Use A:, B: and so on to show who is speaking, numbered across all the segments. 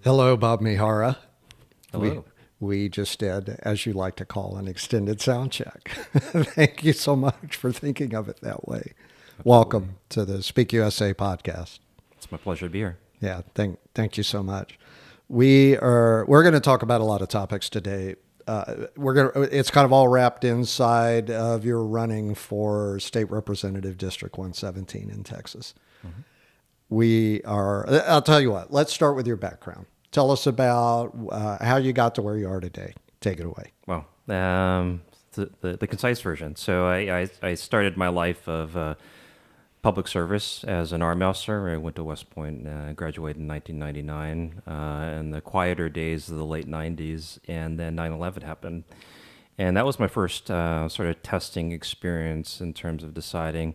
A: Hello, Bob Mihara. We,
B: Hello.
A: we just did, as you like to call, an extended sound check. Thank you so much for thinking of it that way.
B: Absolutely.
A: Welcome to the Speak USA podcast.
B: It's my pleasure to be here.
A: Yeah, thank you so much. We're going to talk about a lot of topics today. It's kind of all wrapped inside of your running for State Representative District 117 in Texas.
B: hmm
A: I'll tell you what, let's start with your background. Tell us about how you got to where you are today. Take it away.
B: Well, the concise version. So I started my life of public service as an Army officer. I went to West Point, graduated in 1999, in the quieter days of the late 90s, and then 9/11 happened. And that was my first sort of testing experience in terms of deciding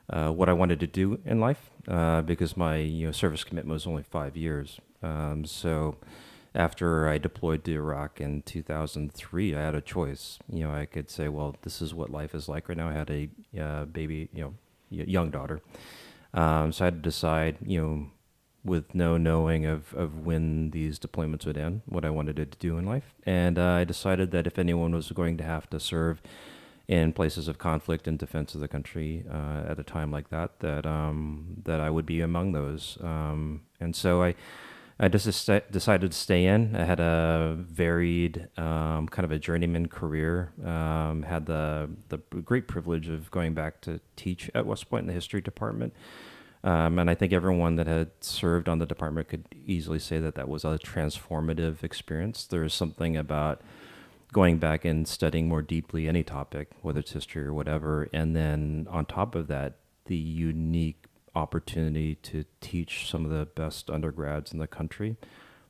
B: what I wanted to do in life, because my service commitment was only 5 years. So after I deployed to Iraq in 2003, I had a choice. I could say, well, this is what life is like right now. I had a baby, young daughter. So I had to decide, with no knowing of when these deployments would end, what I wanted to do in life. And I decided that if anyone was going to have to serve in places of conflict and defense of the country at a time like that, that I would be among those. And so I just decided to stay in. I had a varied kind of a journeyman career. Had the great privilege of going back to teach at West Point in the history department. And I think everyone that had served on the department could easily say that that was a transformative experience. There is something about going back and studying more deeply any topic, whether it's history or whatever, and then on top of that, the unique opportunity to teach some of the best undergrads in the country.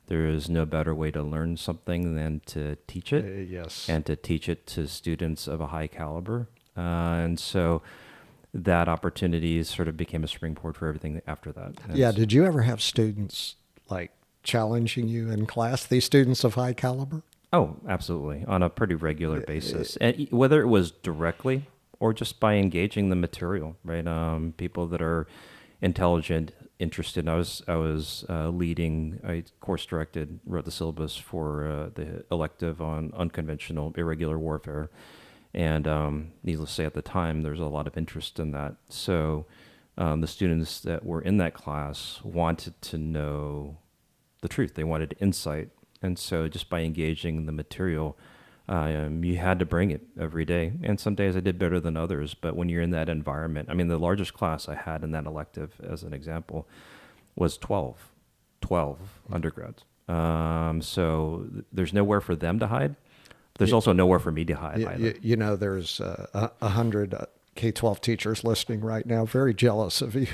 B: There is no better way to learn something than to teach it,
A: Yes.
B: and to teach it to students of a high caliber. And so that opportunity sort of became a springboard for everything after that.
A: Yeah. Did you ever have students like challenging you in class? These students of high caliber?
B: Oh, absolutely, on a pretty regular basis, and whether it was directly or just by engaging the material, right? People that are intelligent, interested. I was leading. I course directed, wrote the syllabus for the elective on unconventional irregular warfare, and needless to say, at the time, there's a lot of interest in that. So the students that were in that class wanted to know the truth. They wanted insight. And so just by engaging the material, you had to bring it every day. And some days I did better than others. But when you're in that environment, I mean, the largest class I had in that elective, as an example, was 12 undergrads. There's nowhere for them to hide. There's also nowhere for me to hide either.
A: There's 100 K-12 teachers listening right now, very jealous of you.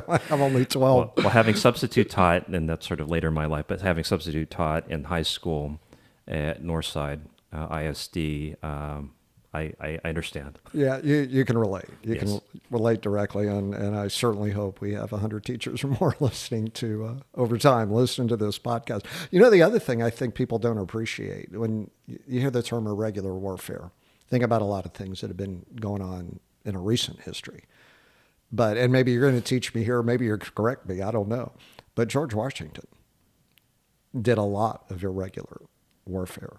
A: I have only 12.
B: Well, having substitute taught, and that's sort of later in my life, but having substitute taught in high school at Northside ISD, I understand.
A: Yeah, you can relate. You
B: Yes.
A: can relate directly, and I certainly hope we have 100 teachers or more listening to, over time, listen to this podcast. The other thing I think people don't appreciate, when you hear the term irregular warfare, think about a lot of things that have been going on in a recent history. And maybe you're going to teach me here, maybe you're correct me, I don't know. But George Washington did a lot of irregular warfare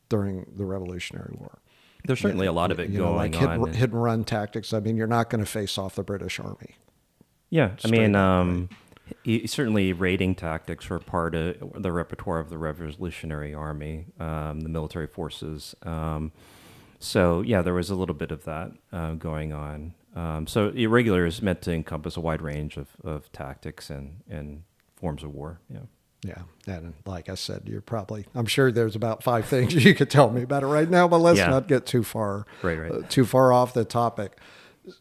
A: during the Revolutionary War.
B: There's certainly a lot of it going
A: like
B: on.
A: hit and run tactics. I mean, you're not going to face off the British Army.
B: Yeah, I
A: Straight
B: mean,
A: up, right?
B: certainly raiding tactics were part of the repertoire of the Revolutionary Army, the military forces. So yeah, there was a little bit of that going on. So irregular is meant to encompass a wide range of tactics and forms of war. Yeah.
A: Yeah, and like I said, I'm sure there's about 5 things you could tell me about it right now, but let's
B: Yeah.
A: not get too far,
B: Right.
A: too far off the topic.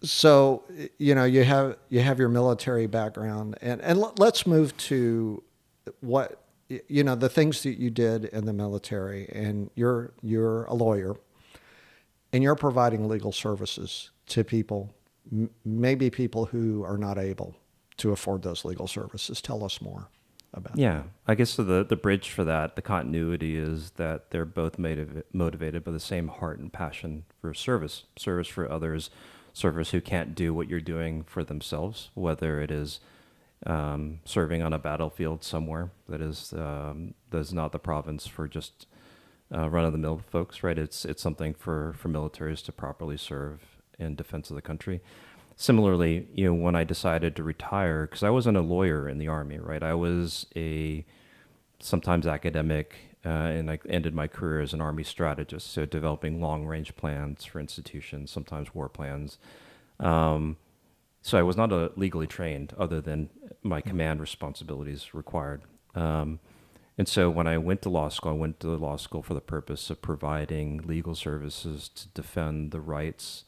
A: So, you have your military background, and let's move to what, the things that you did in the military, and you're a lawyer, and you're providing legal services to people, maybe people who are not able to afford those legal services. Tell us more about that.
B: Yeah, I guess so the bridge for that, the continuity is that they're both motivated by the same heart and passion for service for others, service who can't do what you're doing for themselves, whether it is serving on a battlefield somewhere that is not the province for just run-of-the-mill folks, right? It's something for militaries to properly serve in defense of the country. Similarly, when I decided to retire, because I wasn't a lawyer in the Army, right? I was a sometimes academic, and I ended my career as an Army strategist, so developing long-range plans for institutions, sometimes war plans. So I was not legally trained, other than my command responsibilities required. And so when I went to law school, I went to law school for the purpose of providing legal services to defend the rights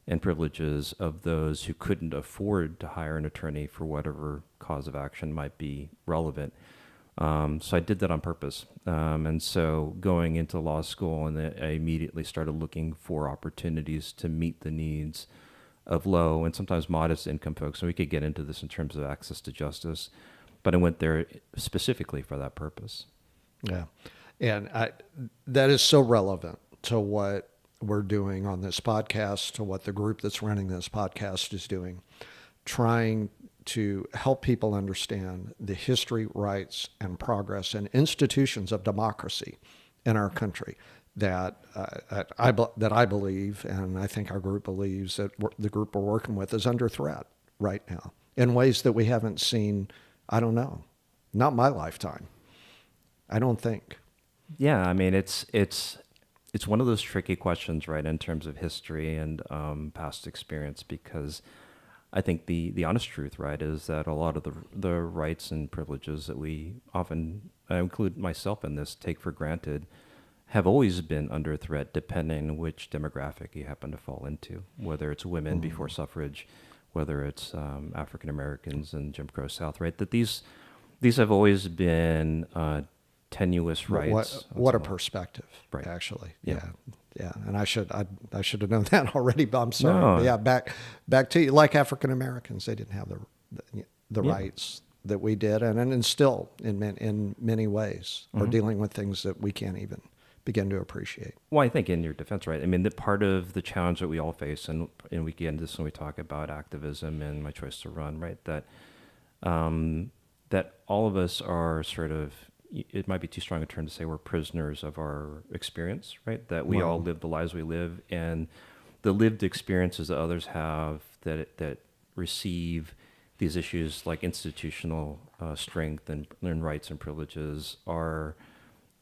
B: and privileges of those who couldn't afford to hire an attorney for whatever cause of action might be relevant. So I did that on purpose. And so going into law school, and I immediately started looking for opportunities to meet the needs of low and sometimes modest income folks. And we could get into this in terms of access to justice, but I went there specifically for that purpose.
A: Yeah. And that is so relevant to what we're doing on this podcast, to what the group that's running this podcast is doing, trying to help people understand the history, rights, and progress and institutions of democracy in our country that I believe, and I think our group believes, that the group we're working with is under threat right now in ways that we haven't seen, I don't know, not my lifetime, I don't think.
B: Yeah, I mean, it's one of those tricky questions, right, in terms of history and past experience, because I think the honest truth, right, is that a lot of the rights and privileges that we often, I include myself in this, take for granted, have always been under threat, depending on which demographic you happen to fall into, whether it's women before suffrage, whether it's African Americans and Jim Crow South, right? That these have always been tenuous rights.
A: What a perspective,
B: right?
A: Actually, yeah. And I should have known that already, but I'm sorry.
B: No.
A: But yeah, back to you. Like African Americans, they didn't have the rights that we did, and still in many ways are dealing with things that we can't even begin to appreciate.
B: Well, I think in your defense, right? I mean, the part of the challenge that we all face, and we get into this when we talk about activism and my choice to run, right? That that all of us are sort of, it might be too strong a term to say we're prisoners of our experience, right? That we all live the lives we live, and the lived experiences that others have that receive these issues like institutional strength and rights and privileges are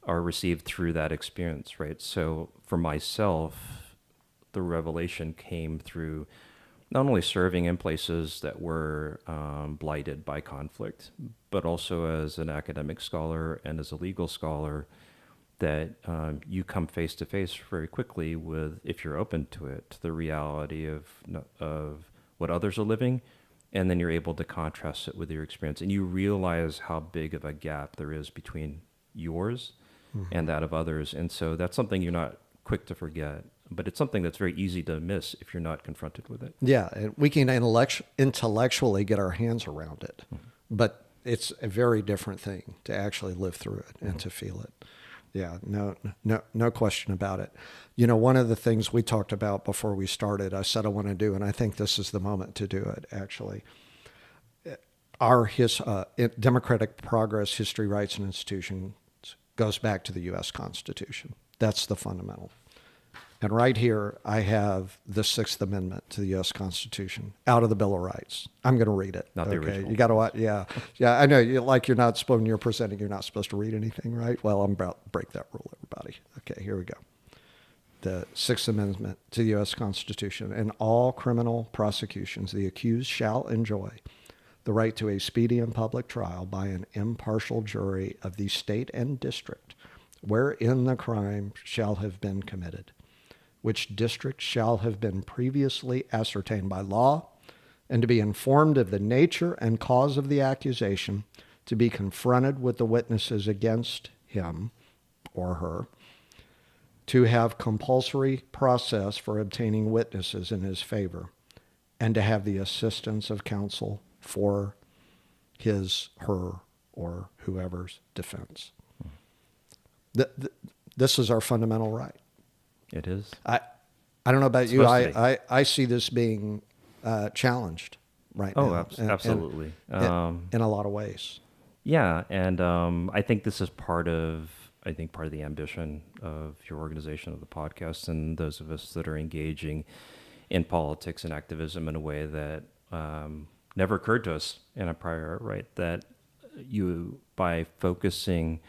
B: received through that experience, right? So for myself, the revelation came through not only serving in places that were blighted by conflict, but also as an academic scholar and as a legal scholar, that you come face to face very quickly with, if you're open to it, to the reality of what others are living, and then you're able to contrast it with your experience, and you realize how big of a gap there is between yours and that of others. And so that's something you're not quick to forget, but it's something that's very easy to miss if you're not confronted with it.
A: Yeah, and we can intellectually get our hands around it, but it's a very different thing to actually live through it and to feel it. Yeah, no question about it. One of the things we talked about before we started, I said I want to do, and I think this is the moment to do it, actually. Our democratic progress, history, rights, and institutions goes back to the U.S. Constitution. That's the fundamental. And right here, I have the Sixth Amendment to the U.S. Constitution out of the Bill of Rights. I'm going to read it.
B: Not the original.
A: You got to watch. Yeah. I know. You're not supposed, when you're presenting, you're not supposed to read anything, right? Well, I'm about to break that rule, everybody. Okay, here we go. The Sixth Amendment to the U.S. Constitution. In all criminal prosecutions, the accused shall enjoy the right to a speedy and public trial by an impartial jury of the state and district wherein the crime shall have been committed, which district shall have been previously ascertained by law, and to be informed of the nature and cause of the accusation, to be confronted with the witnesses against him or her, to have compulsory process for obtaining witnesses in his favor, and to have the assistance of counsel for his, her, or whoever's defense. This is our fundamental right.
B: It is.
A: I don't know about you. I see this being challenged right
B: Oh,
A: now.
B: absolutely.
A: In a lot of ways.
B: Yeah, and I think this is part of the ambition of your organization, of the podcast, and those of us that are engaging in politics and activism in a way that never occurred to us in a prior, right? That you by focusing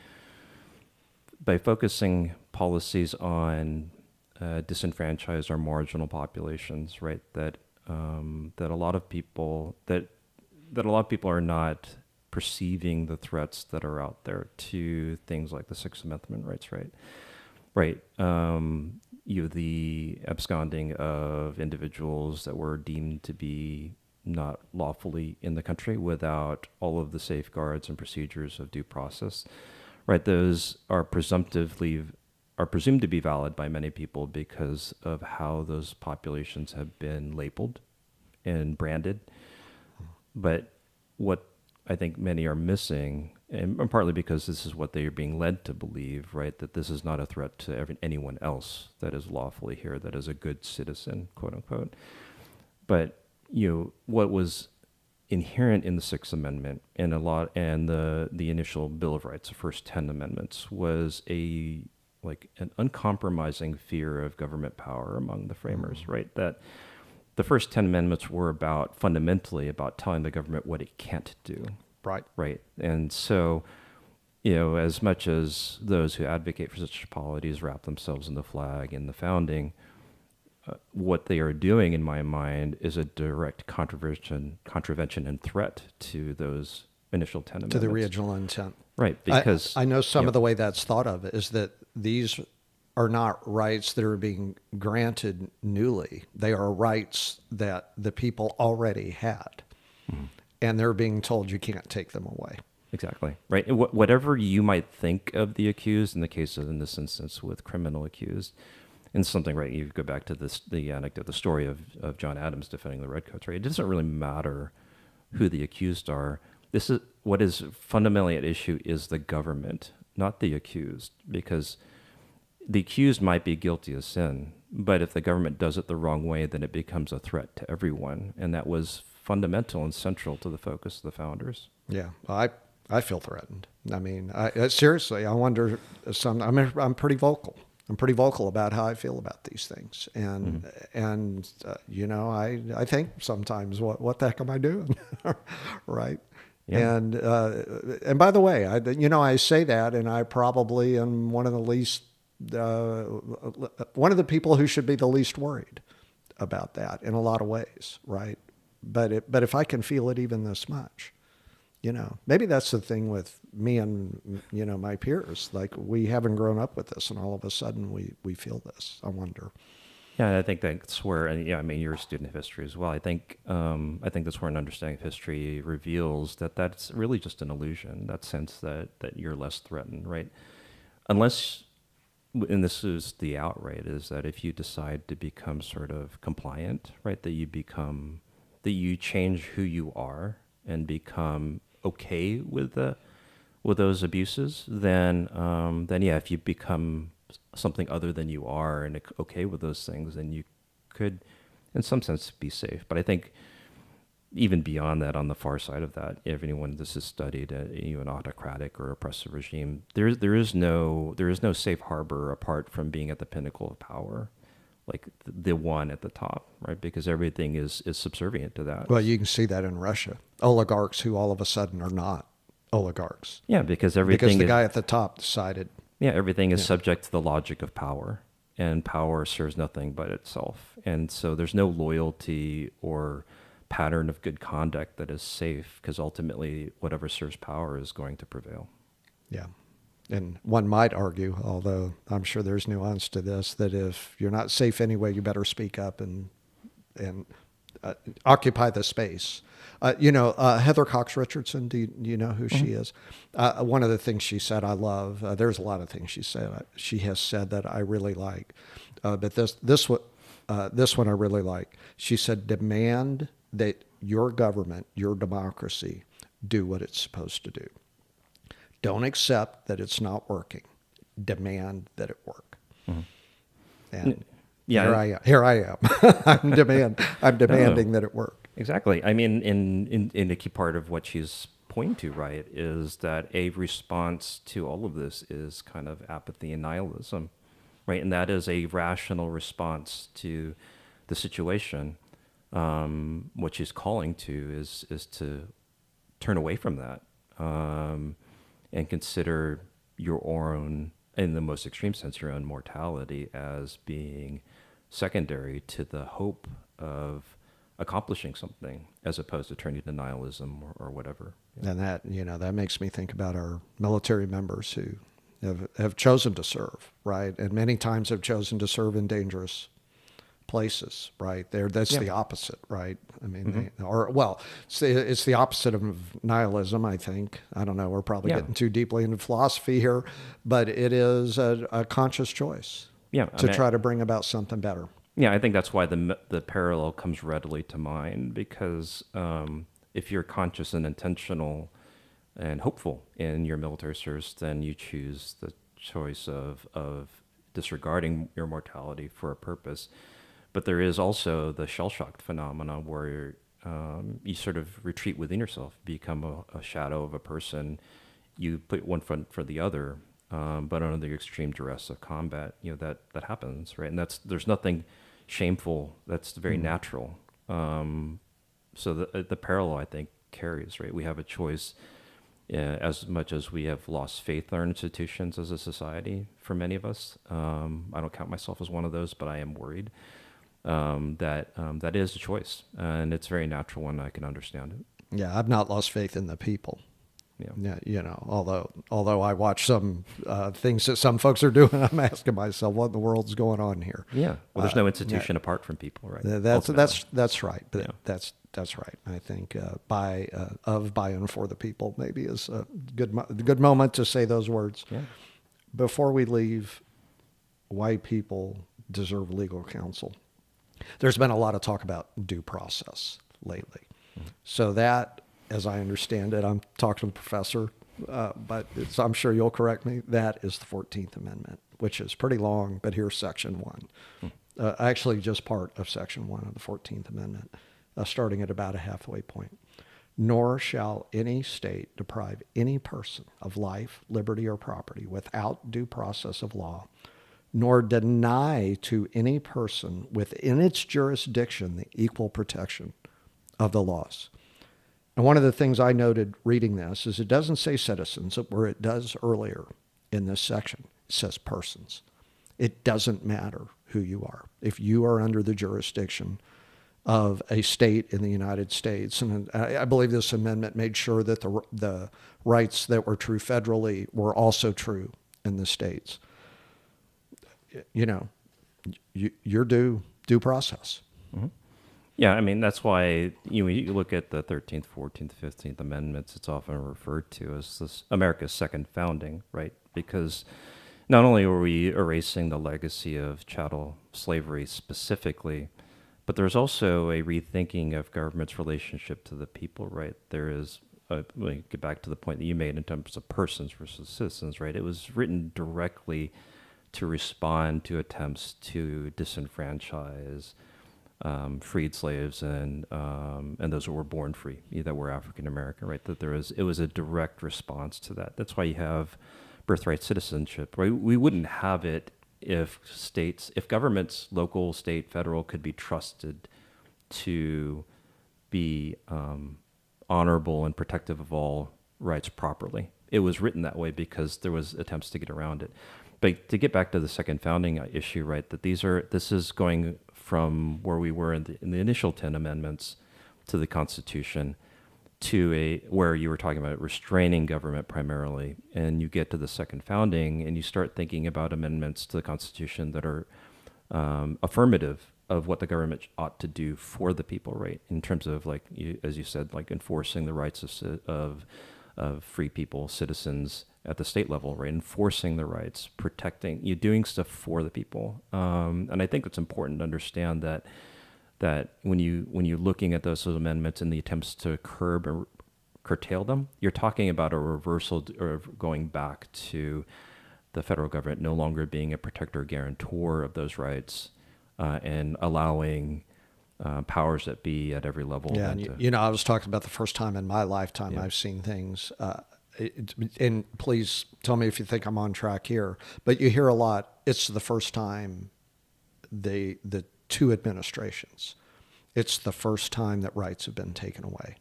B: policies on disenfranchised or marginal populations, right? That a lot of people are not perceiving the threats that are out there to things like the Sixth Amendment rights, right? Right. The absconding of individuals that were deemed to be not lawfully in the country without all of the safeguards and procedures of due process, right? Those are presumed to be valid by many people because of how those populations have been labeled and branded. But what I think many are missing, and partly because this is what they are being led to believe, right, that this is not a threat to anyone else that is lawfully here, that is a good citizen, quote unquote. But what was inherent in the Sixth Amendment and the initial Bill of Rights, the first 10 amendments, was an uncompromising fear of government power among the framers, right? That the first 10 amendments were fundamentally about telling the government what it can't do.
A: Right.
B: Right. And so, as much as those who advocate for such policies wrap themselves in the flag and the founding, what they are doing, in my mind, is a direct contravention and threat to those initial 10 amendments.
A: To the original intent.
B: Right. Because
A: I know some of the way that's thought of is that these are not rights that are being granted newly. They are rights that the people already had. Mm-hmm. And they're being told you can't take them away.
B: Exactly. Right. And whatever you might think of the accused, in this instance with criminal accused, and something, right, you go back to the anecdote, the story of John Adams defending the Redcoats, right? It doesn't really matter who the accused are. What is fundamentally at issue is the government, not the accused, because the accused might be guilty of sin, but if the government does it the wrong way, then it becomes a threat to everyone. And that was fundamental and central to the focus of the founders.
A: Yeah, I feel threatened. I mean, seriously, I wonder. I'm pretty vocal. I'm pretty vocal about how I feel about these things, and I think sometimes, what the heck am I doing, right? Yeah. And by the way, I say that, and I probably am one of the people who should be the least worried about that in a lot of ways, right? But if I can feel it even this much, maybe that's the thing with me and, my peers. Like, we haven't grown up with this, and all of a sudden we feel this. I wonder.
B: Yeah, I think that's where, and you're a student of history as well. I think that's where an understanding of history reveals that that's really just an illusion. That sense that you're less threatened, right? Unless, and this is the outright, is that if you decide to become sort of compliant, right, that you change who you are and become okay with those abuses, then yeah, if you become something other than you are and okay with those things, then you could, in some sense, be safe. But I think even beyond that, on the far side of that, if anyone this is studied an autocratic or oppressive regime, there is no safe harbor apart from being at the pinnacle of power, like the one at the top, right? Because everything is subservient to that.
A: Well, you can see that in Russia. Oligarchs who all of a sudden are not oligarchs.
B: Yeah, because
A: the guy at the top decided.
B: Yeah, everything is subject to the logic of power, and power serves nothing but itself. And so there's no loyalty or pattern of good conduct that is safe, because ultimately whatever serves power is going to prevail.
A: Yeah. And one might argue, although I'm sure there's nuance to this, that if you're not safe anyway, you better speak up and occupy the space. Heather Cox Richardson, do you know who she is? One of the things she said I love, there's a lot of things she has said that I really like. But this one I really like. She said, demand that your government, your democracy, do what it's supposed to do. Don't accept that it's not working. Demand that it work. Mm-hmm. And here I am. I'm demanding that it work.
B: Exactly. I mean, in a key part of what she's pointing to, right, is that a response to all of this is kind of apathy and nihilism, right? And that is a rational response to the situation. What she's calling to is to turn away from that, and consider your own, in the most extreme sense, your own mortality as being secondary to the hope of accomplishing something, as opposed to turning to nihilism or whatever. Yeah.
A: And that, that makes me think about our military members who have chosen to serve, right? And many times have chosen to serve in dangerous places, right? That's
B: Yeah.
A: the opposite, right? I mean,
B: Mm-hmm.
A: it's the opposite of nihilism, I think. I don't know. We're probably
B: Yeah.
A: getting too deeply into philosophy here, but it is a conscious choice
B: Yeah. I
A: to
B: mean,
A: try to bring about something better.
B: yeah, I think that's why the parallel comes readily to mind, because if you're conscious and intentional and hopeful in your military service, then you choose the choice of disregarding your mortality for a purpose. But there is also the shell shocked phenomena where you sort of retreat within yourself, become a shadow of a person. You put one foot for the other, but under the extreme duress of combat, that happens, right? And there's nothing shameful. That's very natural. So the parallel, I think, carries, right? We have a choice, as much as we have lost faith in our institutions as a society. For many of us, I don't count myself as one of those, but I am worried that is a choice, and it's a very natural one. I can understand it.
A: Yeah, I've not lost faith in the people.
B: Yeah.
A: Yeah, although I watch some things that some folks are doing, I'm asking myself, what in the world's going on here?
B: Yeah. Well, there's no institution
A: Yeah,
B: apart from people, right?
A: that's
B: Ultimately.
A: that's right. But
B: Yeah.
A: that's right. I think by and for the people maybe is a good moment to say those words.
B: Yeah.
A: Before we leave, white people deserve legal counsel. There's been a lot of talk about due process lately. So that, as I understand it, I'm talking to the professor, but I'm sure you'll correct me, that is the 14th Amendment, which is pretty long, but here's Section 1. Actually, just part of Section 1 of the 14th Amendment, starting at about a halfway point. Nor shall any state deprive any person of life, liberty, or property without due process of law, nor deny to any person within its jurisdiction the equal protection of the laws. And one of the things I noted reading this is it doesn't say citizens, where it does earlier in this section. It says persons. It doesn't matter who you are. If you are under the jurisdiction of a state in the United States, and I believe this amendment made sure that the rights that were true federally were also true in the states. You're due process.
B: Mm-hmm. Yeah, I mean, that's why when you look at the 13th, 14th, 15th Amendments, it's often referred to as this America's second founding, right? Because not only are we erasing the legacy of chattel slavery specifically, but there's also a rethinking of government's relationship to the people, right? There is, let me get back to the point that you made in terms of persons versus citizens, right? It was written directly to respond to attempts to disenfranchise freed slaves and those who were born free, that were African American, right? It was a direct response to that. That's why you have birthright citizenship, right? We wouldn't have it if governments, local, state, federal, could be trusted to be honorable and protective of all rights properly. It was written that way because there was attempts to get around it. But to get back to the second founding issue, right? That this is going from where we were in the initial 10 amendments to the Constitution to where you were talking about restraining government primarily, and you get to the second founding and you start thinking about amendments to the Constitution that are affirmative of what the government ought to do for the people, right? In terms of, like, as you said, like enforcing the rights of free people, citizens at the state level, right? Enforcing the rights, protecting, doing stuff for the people. And I think it's important to understand that when you're looking at those amendments and the attempts to curb or curtail them, you're talking about a reversal or going back to the federal government no longer being a protector or guarantor of those rights, and allowing powers that be at every level.
A: Yeah, and I was talking about the first time in my lifetime I've seen things. And please tell me if you think I'm on track here. But you hear a lot. It's the first time the two administrations. It's the first time that rights have been taken away.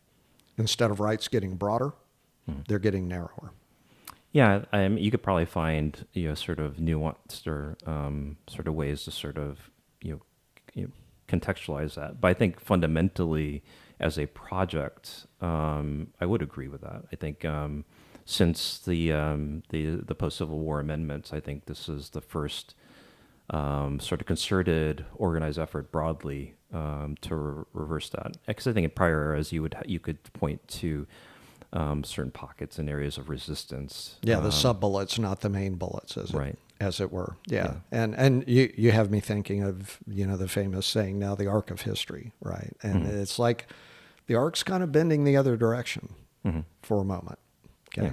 A: Instead of rights getting broader, they're getting narrower.
B: Yeah, you could probably find sort of nuanced or sort of ways to sort of contextualize that. But I think fundamentally, as a project, I would agree with that. I think since the post-Civil War amendments, I think this is the first sort of concerted, organized effort broadly to reverse that. Because I think in prior eras, you could point to certain pockets and areas of resistance.
A: Yeah, the sub bullets, not the main bullets, as it were. Yeah. And you have me thinking of the famous saying, now the arc of history, right? And it's like the arc's kind of bending the other direction for a moment. Okay,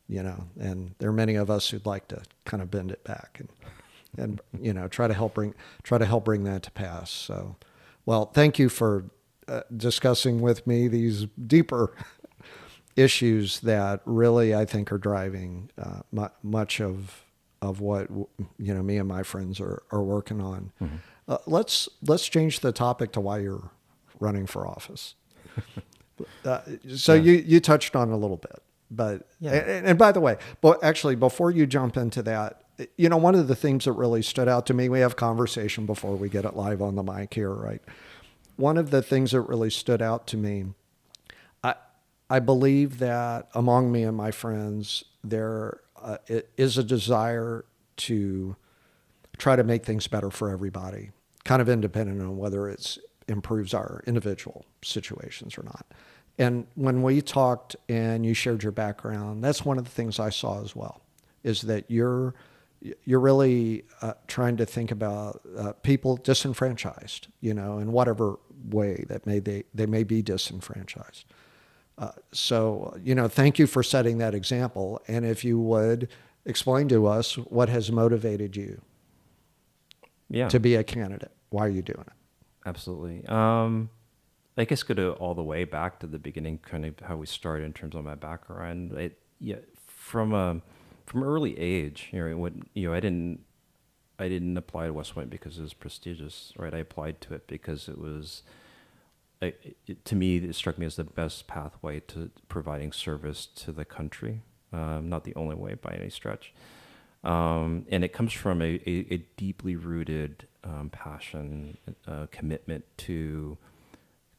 A: and there are many of us who'd like to kind of bend it back and try to help bring that to pass. So, well, thank you for discussing with me these deeper issues that really I think are driving much of what me and my friends are working on. Let's change the topic to why you're running for office. You touched on it a little bit, but and by the way, but actually before you jump into that, one of the things that really stood out to me, we have conversation before we get it live on the mic here, right? One of the things that really stood out to me, I believe that among me and my friends, there is a desire to try to make things better for everybody, kind of independent on whether it improves our individual situations or not. And when we talked and you shared your background, that's one of the things I saw as well, is that you're really trying to think about people disenfranchised, in whatever way that they may be disenfranchised. So, thank you for setting that example. And if you would explain to us what has motivated you to be a candidate. Why are you doing it?
B: Absolutely. I guess go all the way back to the beginning, kind of how we started in terms of my background. From early age, I didn't apply to West Point because it was prestigious, right? I applied to it because it was. To me, it struck me as the best pathway to providing service to the country. Not the only way by any stretch. And it comes from a deeply rooted passion, commitment to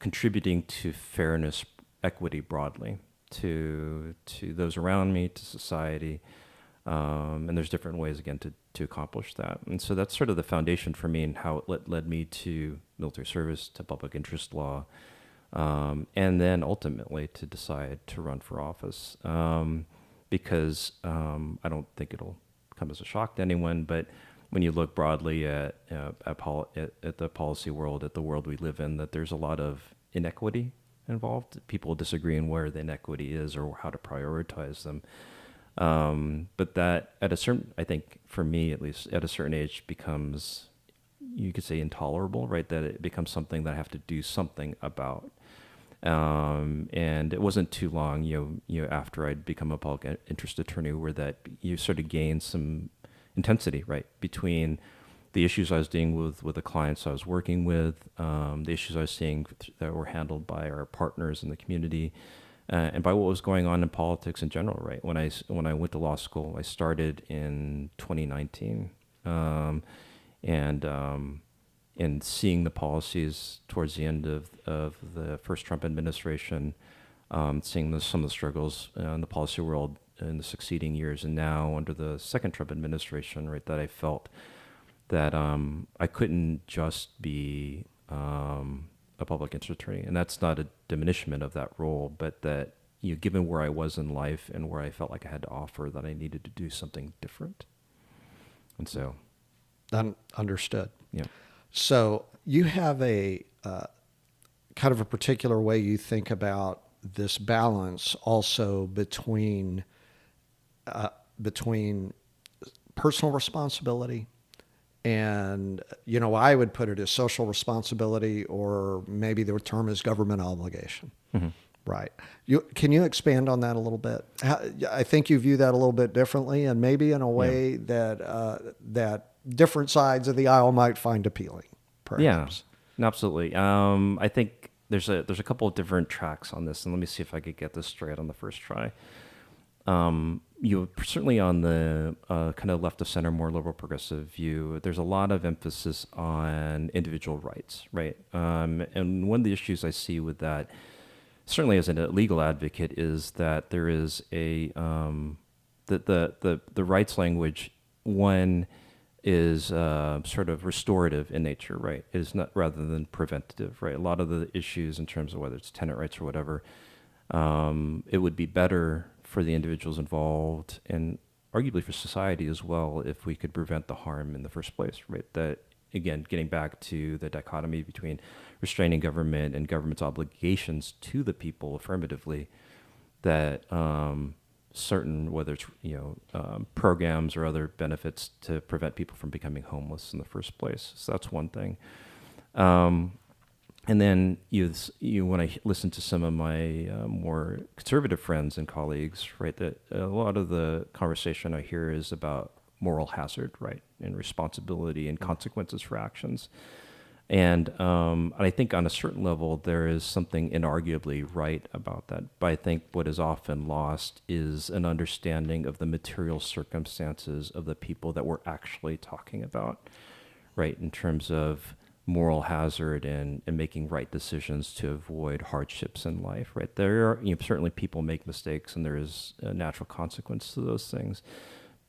B: contributing to fairness, equity broadly, to those around me, to society. And there's different ways, again, to accomplish that. And so that's sort of the foundation for me and how it led me to military service, to public interest law, and then ultimately to decide to run for office. Because I don't think it'll come as a shock to anyone, but when you look broadly at the policy world, at the world we live in, that there's a lot of inequity involved. People disagree on where the inequity is or how to prioritize them. But that at a certain, I think for me at least, at a certain age becomes, you could say, intolerable, right? That it becomes something that I have to do something about. And it wasn't too long, after I'd become a public interest attorney, where that you sort of gain some intensity, right, between the issues I was dealing with the clients I was working with, the issues I was seeing that were handled by our partners in the community, and by what was going on in politics in general, right? When I went to law school, I started in 2019, and seeing the policies towards the end of the first Trump administration, seeing some of the struggles in the policy world in the succeeding years, and now under the second Trump administration, right, that I felt that I couldn't just be a public interest attorney, and that's not a diminishment of that role, but that given where I was in life and where I felt like I had to offer, that I needed to do something different, and so
A: understood.
B: Yeah.
A: So you have a kind of a particular way you think about this balance also between personal responsibility And, I would put it as social responsibility, or maybe the term is government obligation.
B: Mm-hmm.
A: Right. Can you expand on that a little bit? I think you view that a little bit differently, and maybe in a way that different sides of the aisle might find appealing, perhaps.
B: Yeah, absolutely. I think there's a couple of different tracks on this, and let me see if I could get this straight on the first try. You certainly on the kind of left of center, more liberal progressive view, there's a lot of emphasis on individual rights, right? And one of the issues I see with that, certainly as a legal advocate, is that there is a the rights language, one is sort of restorative in nature, right? It is not, rather than preventative, right? A lot of the issues in terms of whether it's tenant rights or whatever, it would be better for the individuals involved, and arguably for society as well, if we could prevent the harm in the first place, right? That, again, getting back to the dichotomy between restraining government and government's obligations to the people affirmatively, that certain, whether it's programs or other benefits to prevent people from becoming homeless in the first place. So that's one thing. And then when I listen to some of my more conservative friends and colleagues, right, that a lot of the conversation I hear is about moral hazard, right, and responsibility and consequences for actions. And I think on a certain level, there is something inarguably right about that. But I think what is often lost is an understanding of the material circumstances of the people that we're actually talking about, right, in terms of moral hazard and making right decisions to avoid hardships in life, right? There are, certainly people make mistakes, and there is a natural consequence to those things.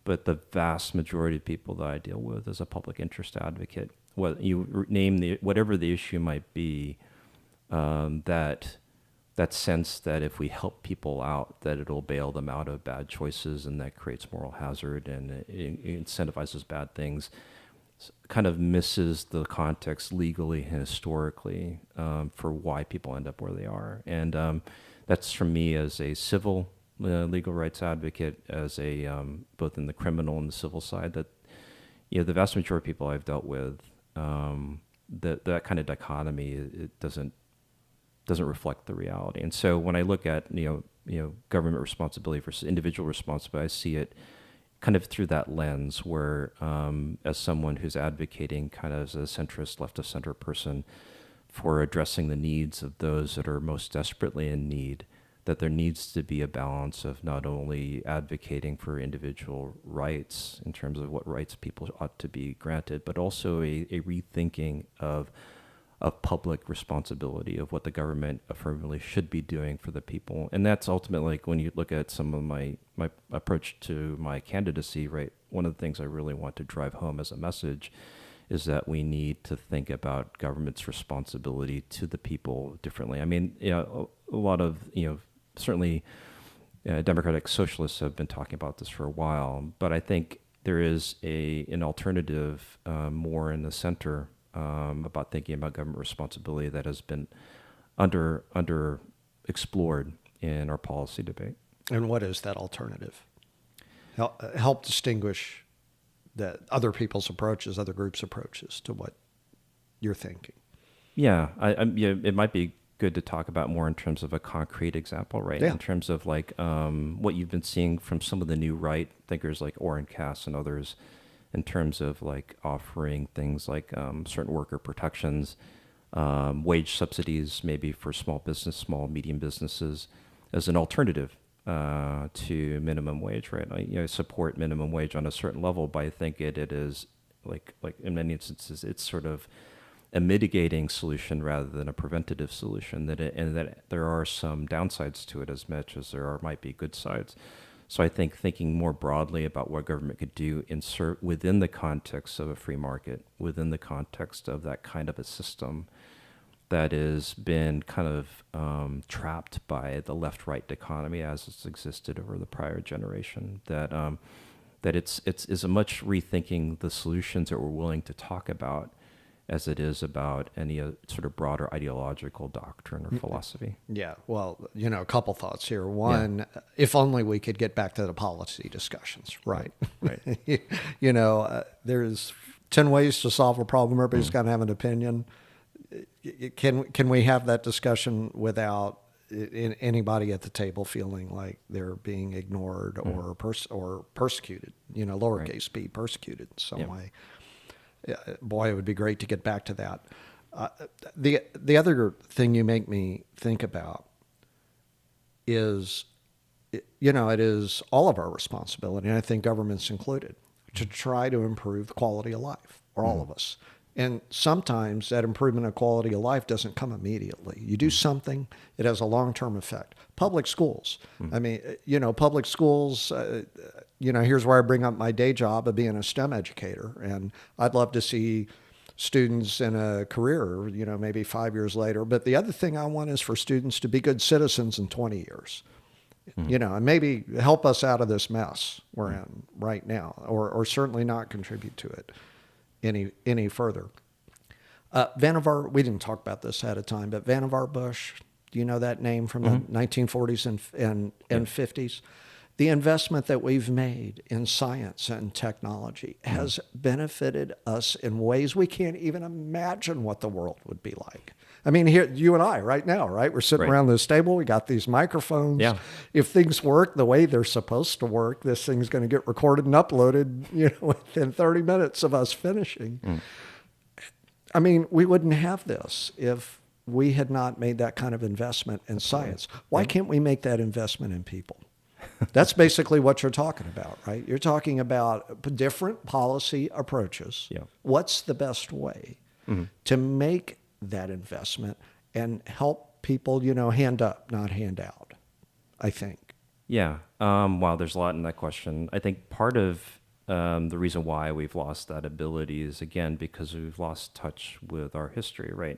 B: But the vast majority of people that I deal with as a public interest advocate, what you name whatever the issue might be, that sense that if we help people out, that it'll bail them out of bad choices, and that creates moral hazard and it incentivizes bad things, kind of misses the context legally and historically for why people end up where they are. And that's, for me, as a civil legal rights advocate, as a both in the criminal and the civil side, that the vast majority of people I've dealt with, that kind of dichotomy, it doesn't reflect the reality. And so when I look at government responsibility versus individual responsibility, I see it kind of through that lens, where as someone who's advocating kind of as a centrist, left of center person for addressing the needs of those that are most desperately in need, that there needs to be a balance of not only advocating for individual rights in terms of what rights people ought to be granted, but also a rethinking of public responsibility, of what the government affirmatively should be doing for the people. And that's ultimately, like, when you look at some of my approach to my candidacy, right, one of the things I really want to drive home as a message is that we need to think about government's responsibility to the people differently. I mean, a lot of, certainly democratic socialists have been talking about this for a while, but I think there is an alternative more in the center about thinking about government responsibility that has been under explored in our policy debate.
A: And what is that alternative? Help distinguish that other people's approaches, other groups' approaches to what you're thinking.
B: Yeah, it might be good to talk about more in terms of a concrete example, right?
A: Yeah.
B: In terms of like what you've been seeing from some of the new right thinkers like Orrin Cass and others, in terms of like offering things like certain worker protections, wage subsidies, maybe for small medium businesses, as an alternative to minimum wage, right? I support minimum wage on a certain level, but I think it is like in many instances, it's sort of a mitigating solution rather than a preventative solution. And that there are some downsides to it as much as might be good sides. So I think thinking more broadly about what government could do within the context of a free market, within the context of that kind of a system that has been kind of trapped by the left-right dichotomy as it's existed over the prior generation, that it's a much rethinking the solutions that we're willing to talk about as it is about any sort of broader ideological doctrine or philosophy.
A: Yeah, well, a couple thoughts here. One, if only we could get back to the policy discussions, right?
B: Right.
A: There's 10 ways to solve a problem. Everybody's got to have an opinion. Can we have that discussion without anybody at the table feeling like they're being ignored or persecuted? Lowercase p, persecuted in some way. Boy, it would be great to get back to that. The other thing you make me think about is, it is all of our responsibility, and I think government's included, to try to improve the quality of life for all of us. And sometimes that improvement of quality of life doesn't come immediately. You do something, it has a long-term effect. Public schools. I mean, public schools, here's where I bring up my day job of being a STEM educator. And I'd love to see students in a career, maybe 5 years later. But the other thing I want is for students to be good citizens in 20 years. And maybe help us out of this mess we're in right now, or certainly not contribute to it any further. Vannevar, we didn't talk about this ahead of time, but Vannevar Bush, do you know that name from the 1940s and 50s? The investment that we've made in science and technology has benefited us in ways we can't even imagine what the world would be like. I mean, here, you and I right now, right? We're sitting around this table. We got these microphones. Yeah. If things work the way they're supposed to work, this thing's going to get recorded and uploaded, within 30 minutes of us finishing. I mean, we wouldn't have this if we had not made that kind of investment in science. Why can't we make that investment in people? That's basically what you're talking about, right? You're talking about different policy approaches. Yeah. What's the best way to make that investment and help people, hand up, not hand out, I think.
B: Yeah. Wow, there's a lot in that question. I think part of the reason why we've lost that ability is, again, because we've lost touch with our history, right?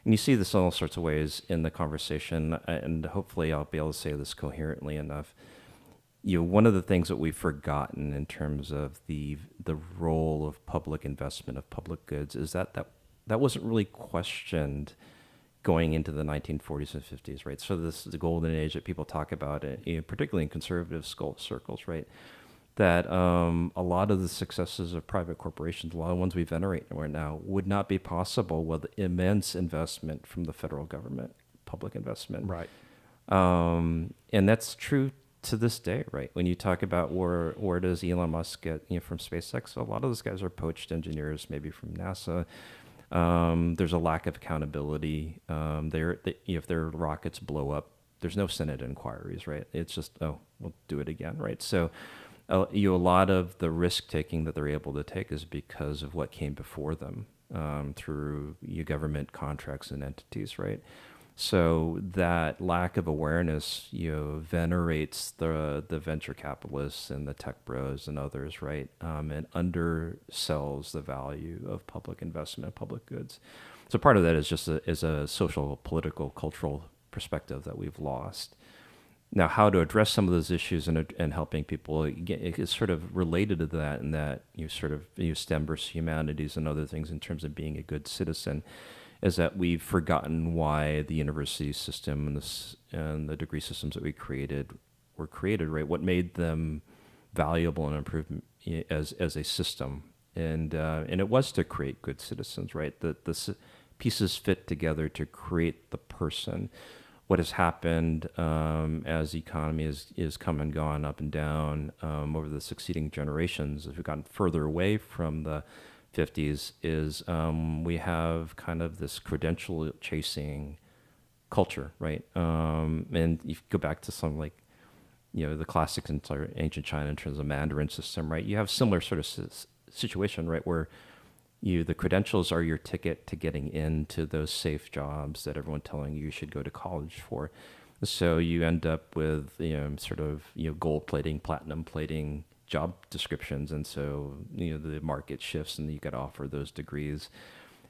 B: And you see this in all sorts of ways in the conversation, and hopefully I'll be able to say this coherently enough. One of the things that we've forgotten in terms of the role of public investment, of public goods, is that wasn't really questioned going into the 1940s and 50s, right? So this is the golden age that people talk about, particularly in conservative circles, right? That a lot of the successes of private corporations, a lot of ones we venerate right now, would not be possible with immense investment from the federal government, public investment.
A: Right.
B: And that's true to this day, right? When you talk about where does Elon Musk get from SpaceX, a lot of those guys are poached engineers, maybe from NASA. There's a lack of accountability. If their rockets blow up, there's no Senate inquiries, right? It's just, we'll do it again, right? So a lot of the risk taking that they're able to take is because of what came before them through government contracts and entities, right? So that lack of awareness, venerates the venture capitalists and the tech bros and others, right? And undersells the value of public investment, public goods. So part of that is just is a social, political, cultural perspective that we've lost. Now, how to address some of those issues and helping people is sort of related to that, and that STEM versus humanities and other things in terms of being a good citizen, is that we've forgotten why the university system and the degree systems that we were created, right? What made them valuable and improved as a system, and it was to create good citizens, right? The pieces fit together to create the person. What has happened as the economy is come and gone up and down over the succeeding generations, as we've gotten further away from the 50s, is we have kind of this credential chasing culture, right? And you go back to some the classics in ancient China in terms of Mandarin system, right? You have similar sort of situation, right, where the credentials are your ticket to getting into those safe jobs that everyone's telling you should go to college for. So you end up with gold plating, platinum plating job descriptions, and so the market shifts, and you got to offer those degrees,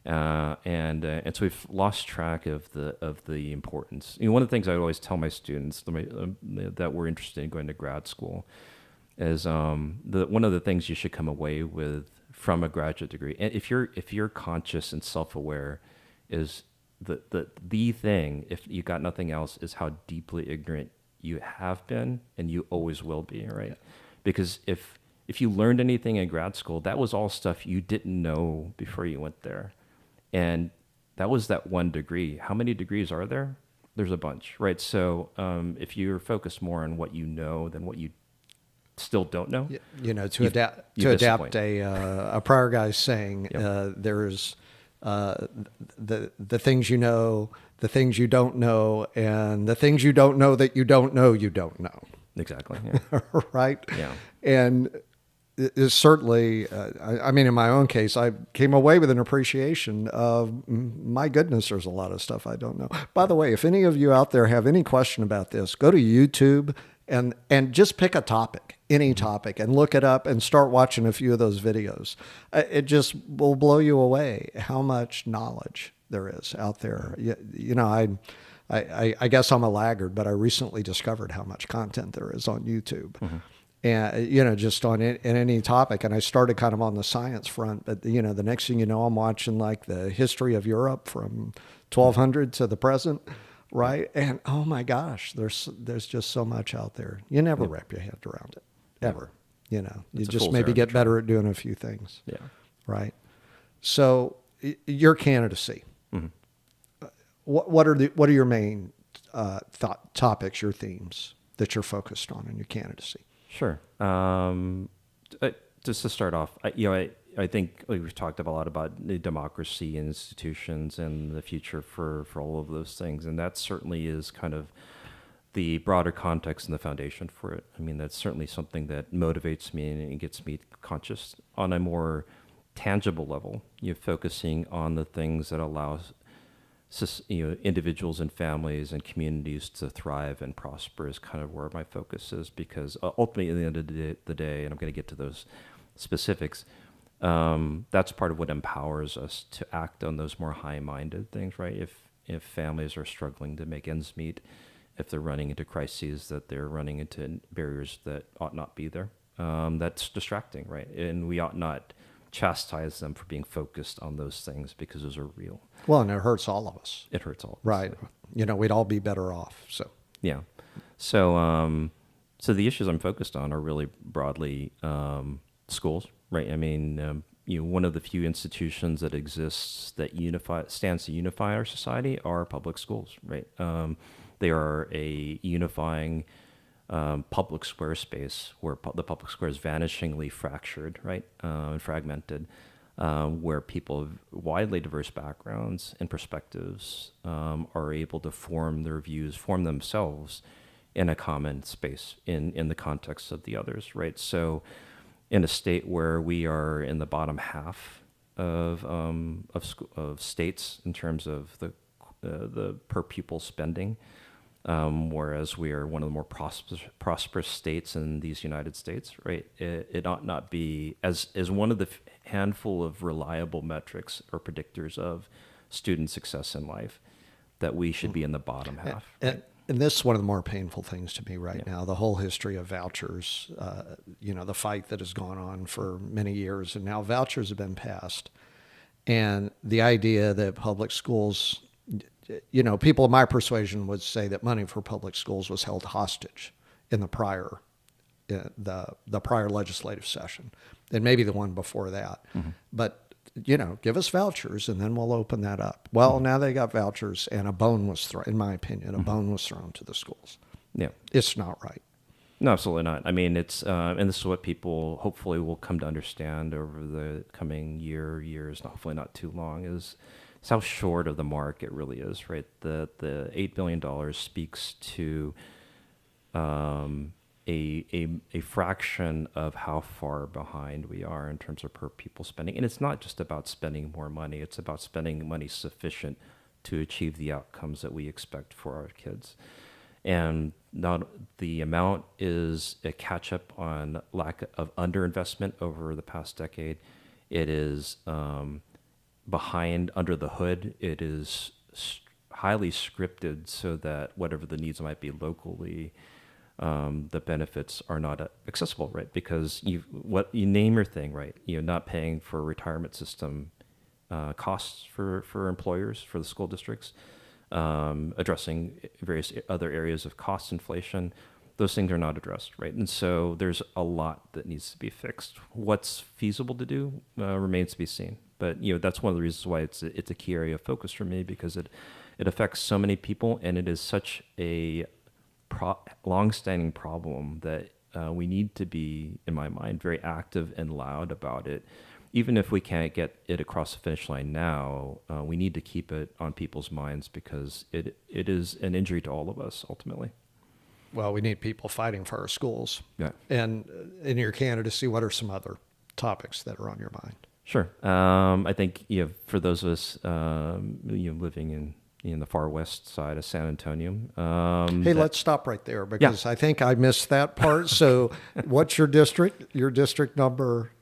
B: and so we've lost track of the importance. One of the things I always tell my students that were interested in going to grad school is one of the things you should come away with from a graduate degree, and if you're conscious and self-aware, is the thing, if you got nothing else, is how deeply ignorant you have been and you always will be, right? Because if if you learned anything in grad school, that was all stuff you didn't know before you went there. And that was that one degree. How many degrees are there? There's a bunch, right? So if you're focused more on what you know than what you still don't know,
A: to adapt a prior guy's saying, there's the things you know, the things you don't know, and the things you don't know that you don't know you don't know.
B: Exactly. Yeah.
A: Right?
B: Yeah.
A: And is certainly, I mean, in my own case, I came away with an appreciation of, my goodness, there's a lot of stuff I don't know. By the way, if any of you out there have any question about this, go to YouTube and just pick a topic, any topic, and look it up and start watching a few of those videos. It just will blow you away how much knowledge there is out there. I guess I'm a laggard, but I recently discovered how much content there is on YouTube. Mm-hmm. And, just on in any topic. And I started kind of on the science front, but, the next thing you know, I'm watching like the history of Europe from 1200 to the present, right? And oh my gosh, there's just so much out there. You never wrap your head around it, ever. You just maybe get better at doing a few things.
B: Yeah.
A: Right. So your candidacy,
B: mm-hmm.
A: What are your main topics, your themes that you're focused on in your candidacy?
B: Sure. Just to start off, I think we've talked a lot about the democracy and institutions and the future for all of those things, and that certainly is kind of the broader context and the foundation for it. I mean, that's certainly something that motivates me and gets me conscious on a more tangible level. You're focusing on the things that allow individuals and families and communities to thrive and prosper is kind of where my focus is, because ultimately at the end of the day, and I'm going to get to those specifics, that's part of what empowers us to act on those more high-minded things, right? If families are struggling to make ends meet, if they're running into crises, that they're running into barriers that ought not be there, that's distracting, right? And we ought not chastise them for being focused on those things, because those are real.
A: Well, and it hurts all of us.
B: It hurts all of us.
A: Right. We'd all be better off. So
B: yeah. So the issues I'm focused on are really broadly schools, right? I mean, one of the few institutions that exists that stands to unify our society are public schools, right? They are a unifying public square space where the public square is vanishingly fractured, right, and fragmented, where people of widely diverse backgrounds and perspectives are able to form their views, form themselves in a common space in the context of the others, right? So in a state where we are in the bottom half of states in terms of the per pupil spending, whereas we are one of the more prosperous states in these United States, right? It ought not be as one of the handful of reliable metrics or predictors of student success in life, that we should be in the bottom half.
A: And this is one of the more painful things to me right now, the whole history of vouchers, the fight that has gone on for many years, and now vouchers have been passed. And the idea that public schools, people of my persuasion would say that money for public schools was held hostage in the prior legislative session, and maybe the one before that. Mm-hmm. But give us vouchers and then we'll open that up. Well, now they got vouchers, and a bone was thrown. In my opinion, a bone was thrown to the schools. Yeah, it's not right.
B: No, absolutely not. I mean, it's and this is what people hopefully will come to understand over the coming years, hopefully not too long, is how short of the mark it really is, right? The $8 billion speaks to a fraction of how far behind we are in terms of per pupil spending. And it's not just about spending more money. It's about spending money sufficient to achieve the outcomes that we expect for our kids. And not the amount is a catch up on lack of underinvestment over the past decade. It is behind under the hood. It is highly scripted so that whatever the needs might be locally, the benefits are not accessible, right? Because you name your thing, right? You're not paying for retirement system costs for employers, for the school districts, addressing various other areas of cost inflation. those things are not addressed, right? And so there's a lot that needs to be fixed. What's feasible to do remains to be seen. But that's one of the reasons why it's a key area of focus for me, because it affects so many people, and it is such a long-standing problem that we need to be, in my mind, very active and loud about it. Even if we can't get it across the finish line now, we need to keep it on people's minds, because it is an injury to all of us ultimately.
A: Well, we need people fighting for our schools.
B: Yeah.
A: And in your candidacy, what are some other topics that are on your mind?
B: Sure. I think for those of us living in the far west side of San Antonio.
A: Hey, let's stop right there, because I think I missed that part. So what's your district? Your district number?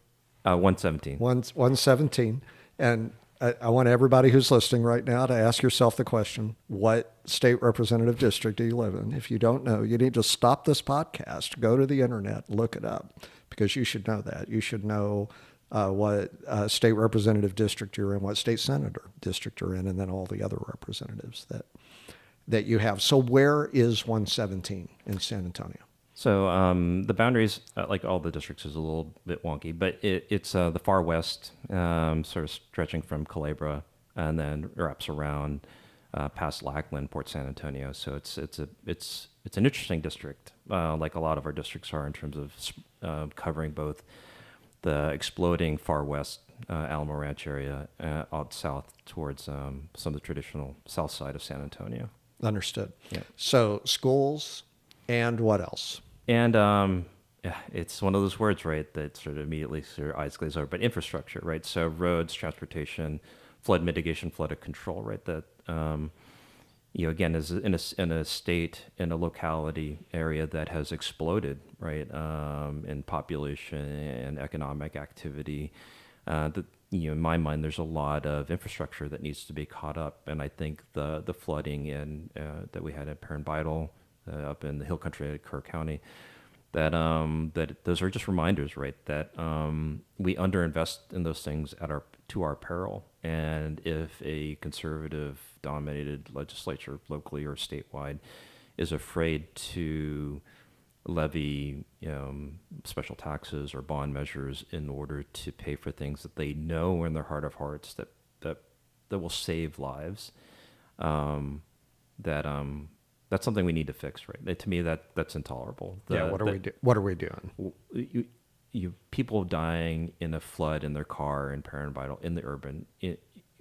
B: 117.
A: 117. And I want everybody who's listening right now to ask yourself the question, what state representative district do you live in? If you don't know, you need to stop this podcast, go to the internet, look it up, because you should know that. You should know what state representative district you're in, what state senator district you're in, and then all the other representatives that you have. So where is 117 in San Antonio?
B: So the boundaries, like all the districts, is a little bit wonky, but it's the far west, sort of stretching from Culebra and then wraps around past Lackland, Port San Antonio. So it's an interesting district, like a lot of our districts are, in terms of covering both the exploding far west Alamo Ranch area out south towards some of the traditional south side of San Antonio.
A: Understood.
B: Yeah.
A: So schools and what else?
B: And it's one of those words, right, that sort of immediately your eyes glaze over. But infrastructure, right? So roads, transportation, flood mitigation, flood control, right? That again, is in a state, in a locality area that has exploded, right, in population and economic activity. In my mind, there's a lot of infrastructure that needs to be caught up, and I think the flooding that we had at Perrin Bidle, up in the hill country at Kerr County, that those are just reminders, right, that we underinvest in those things to our peril. And if a conservative-dominated legislature, locally or statewide, is afraid to levy special taxes or bond measures in order to pay for things that they know in their heart of hearts that will save lives, that's something we need to fix, right? To me, that's intolerable.
A: What are we doing?
B: People dying in a flood in their car in Perrin Bidle, in the urban,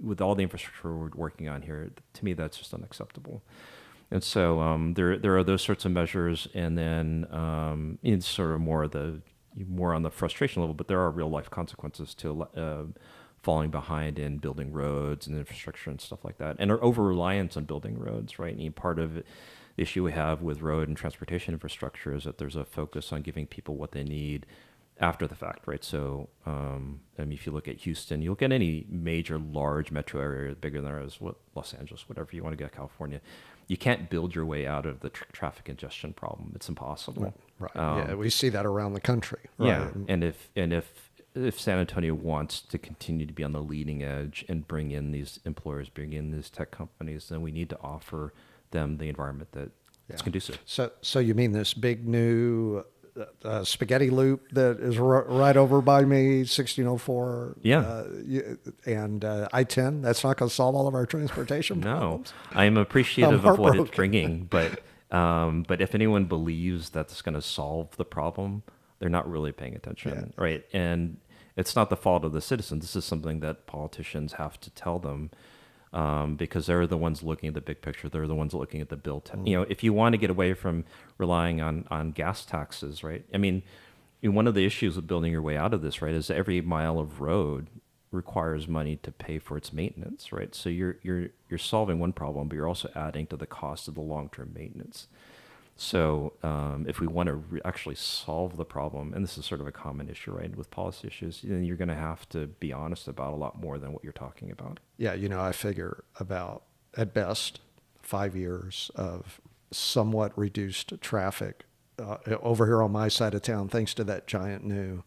B: with all the infrastructure we're working on here. To me, that's just unacceptable. And so there are those sorts of measures, and then it's sort of more on the frustration level, but there are real life consequences to falling behind in building roads and infrastructure and stuff like that, and our over reliance on building roads, right? And part of the issue we have with road and transportation infrastructure is that there's a focus on giving people what they need after the fact, right? So, if you look at Houston, you look at any major large metro area bigger than ours, Los Angeles, whatever you want to get, California, you can't build your way out of the traffic congestion problem. It's impossible.
A: Right. We see that around the country. Right?
B: Yeah. And if San Antonio wants to continue to be on the leading edge and bring in these employers, bring in these tech companies, then we need to offer them the environment that is conducive.
A: So you mean this big new spaghetti loop that is right over by me, 1604?
B: Yeah.
A: And I-10, that's not going to solve all of our transportation problems?
B: No. I'm appreciative of what it's bringing, but if anyone believes that's going to solve the problem, they're not really paying attention, right? And it's not the fault of the citizens. This is something that politicians have to tell them, because they're the ones looking at the big picture. They're the ones looking at the bill. If you want to get away from relying on gas taxes, right? I mean, one of the issues with building your way out of this, right, is every mile of road requires money to pay for its maintenance, right? So you're solving one problem, but you're also adding to the cost of the long-term maintenance. So if we want to actually solve the problem, and this is sort of a common issue, right, with policy issues, then you're going to have to be honest about a lot more than what you're talking about.
A: Yeah, I figure about, at best, 5 years of somewhat reduced traffic over here on my side of town, thanks to that giant new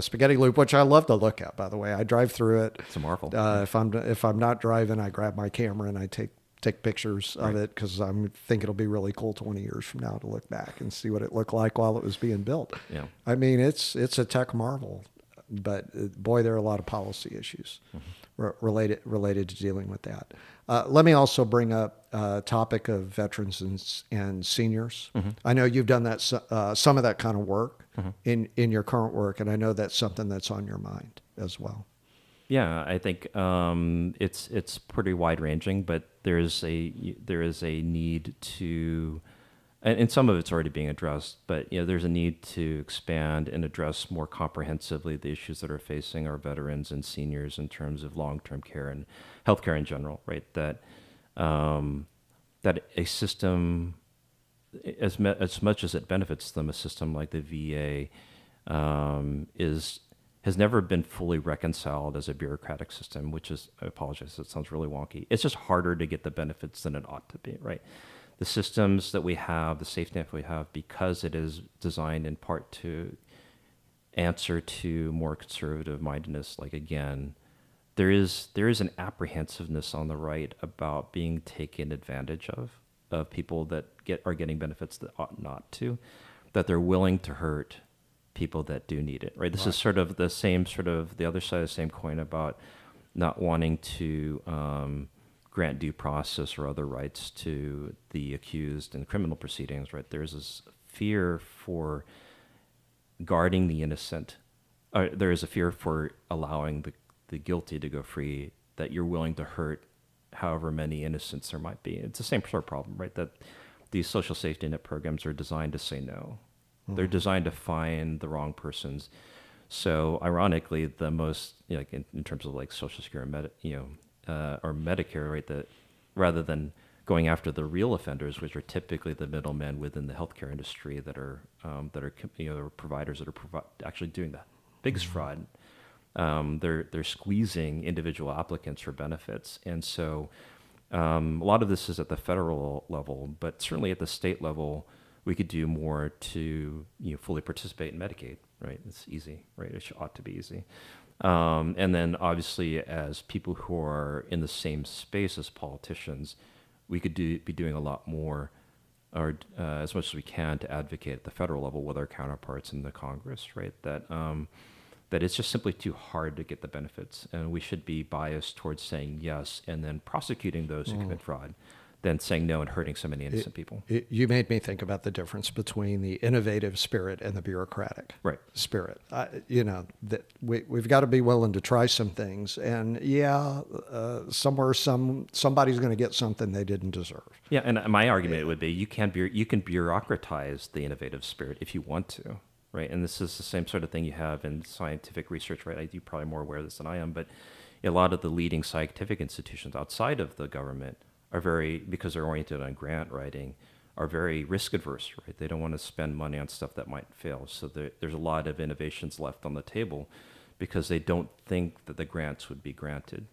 A: spaghetti loop, which I love to look at, by the way. I drive through it.
B: It's a marvel.
A: If I'm not driving, I grab my camera and I take take pictures of it because I think it'll be really cool 20 years from now to look back and see what it looked like while it was being built.
B: Yeah.
A: I mean, it's a tech marvel, but boy, there are a lot of policy issues related to dealing with that. Let me also bring up topic of veterans and seniors. I know you've done that some of that kind of work in your current work, and I know that's something that's on your mind as well.
B: Yeah, I think it's pretty wide ranging, but there is a need to, and some of it's already being addressed. But there's a need to expand and address more comprehensively the issues that are facing our veterans and seniors in terms of long-term care and healthcare in general. Right, that a system, as much as it benefits them, a system like the VA has never been fully reconciled as a bureaucratic system, which is, I apologize, it sounds really wonky. It's just harder to get the benefits than it ought to be, right? The systems that we have, the safety net we have, because it is designed in part to answer to more conservative mindedness, like again, there is an apprehensiveness on the right about being taken advantage of people that are getting benefits that ought not to, that they're willing to hurt people that do need it, right? This is sort of the same the other side of the same coin about not wanting to grant due process or other rights to the accused in criminal proceedings, right? There's this fear for guarding the innocent. There is a fear for allowing the guilty to go free, that you're willing to hurt however many innocents there might be. It's the same sort of problem, right? That these social safety net programs are designed to say no. They're designed to find the wrong persons. So ironically, the most, like in terms of like Social Security, or Medicare, right? That rather than going after the real offenders, which are typically the middlemen within the healthcare industry that are providers that are actually doing the biggest fraud. They're squeezing individual applicants for benefits, and so a lot of this is at the federal level, but certainly at the state level, we could do more to fully participate in Medicaid, right? It's easy, right? It ought to be easy. And then obviously as people who are in the same space as politicians, we could be doing a lot more, or as much as we can, to advocate at the federal level with our counterparts in the Congress, right? That it's just simply too hard to get the benefits, and we should be biased towards saying yes and then prosecuting those who commit fraud, than saying no and hurting so many innocent people.
A: You made me think about the difference between the innovative spirit and the bureaucratic spirit. That we've got to be willing to try some things, and somewhere somebody's going to get something they didn't deserve.
B: Yeah, and my argument would be you can bureaucratize the innovative spirit if you want to, right? And this is the same sort of thing you have in scientific research, right? You're probably more aware of this than I am, but a lot of the leading scientific institutions outside of the government are because they're oriented on grant writing, are very risk adverse, right? They don't want to spend money on stuff that might fail. So there's a lot of innovations left on the table because they don't think that the grants would be granted.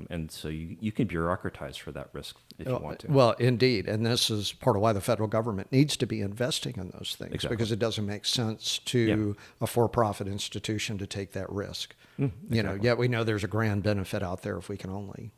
B: And so you can bureaucratize for that risk if you want to.
A: Well, indeed. And this is part of why the federal government needs to be investing in those things, because it doesn't make sense to a for-profit institution to take that risk. Yet we know there's a grand benefit out there if we can only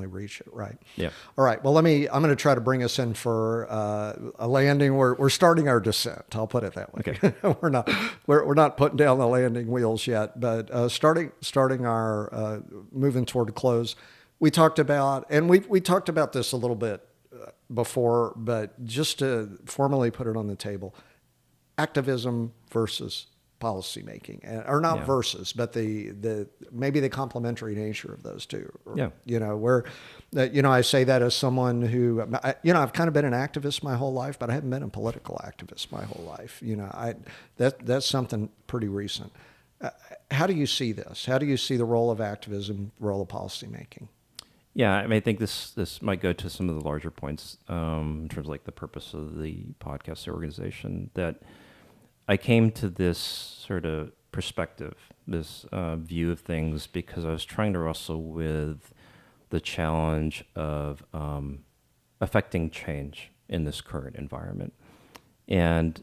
A: reach it, right?
B: Yeah.
A: All right. Well, I'm going to try to bring us in for a landing. We're starting our descent. I'll put it that way. Okay. we're not putting down the landing wheels yet, but starting our moving toward close. We talked about, and we talked about this a little bit before, but just to formally put it on the table, activism versus policymaking, or not versus, but the maybe the complementary nature of those two. I say that as someone who, I've kind of been an activist my whole life, but I haven't been a political activist my whole life. That's something pretty recent. How do you see this? How do you see the role of activism, role of policymaking?
B: Yeah, I mean, I think this might go to some of the larger points in terms of like the purpose of the podcast, the organization, that I came to this sort of perspective, this view of things, because I was trying to wrestle with the challenge of affecting change in this current environment. And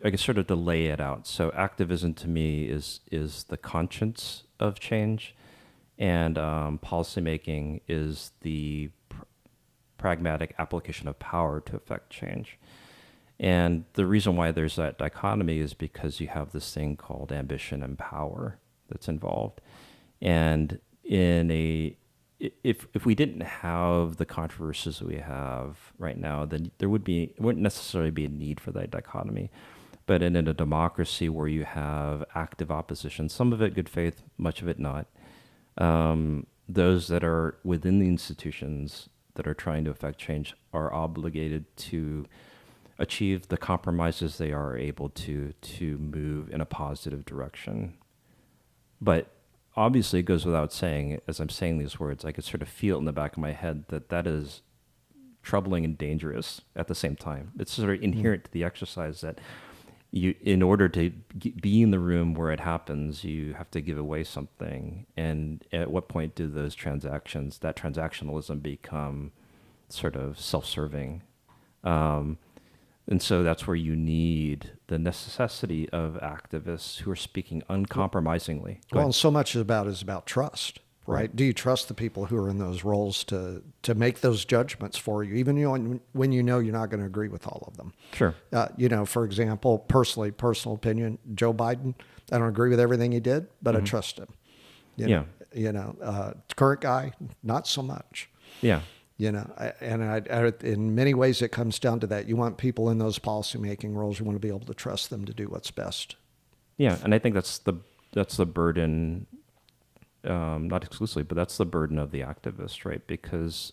B: I guess sort of to lay it out. So activism to me is the conscience of change, and policymaking is the pragmatic application of power to affect change. And the reason why there's that dichotomy is because you have this thing called ambition and power that's involved. And if we didn't have the controversies that we have right now, then there wouldn't necessarily be a need for that dichotomy. But in a democracy where you have active opposition, some of it good faith, much of it not, those that are within the institutions that are trying to affect change are obligated to achieve the compromises they are able to move in a positive direction. But obviously it goes without saying, as I'm saying these words, I could sort of feel it in the back of my head that is troubling and dangerous at the same time. It's sort of inherent to the exercise that you, in order to be in the room where it happens, you have to give away something. And at what point do that transactionalism become sort of self-serving? And so that's where you need the necessity of activists who are speaking uncompromisingly.
A: Well, so much is about trust, right? Do you trust the people who are in those roles to make those judgments for you, even when you know you're not going to agree with all of them?
B: Sure.
A: For example, personal opinion, Joe Biden, I don't agree with everything he did, but I trust him. Current guy, not so much.
B: Yeah.
A: In many ways, it comes down to that. You want people in those policymaking roles. You want to be able to trust them to do what's best.
B: Yeah, and I think that's the burden, not exclusively, but that's the burden of the activist, right? Because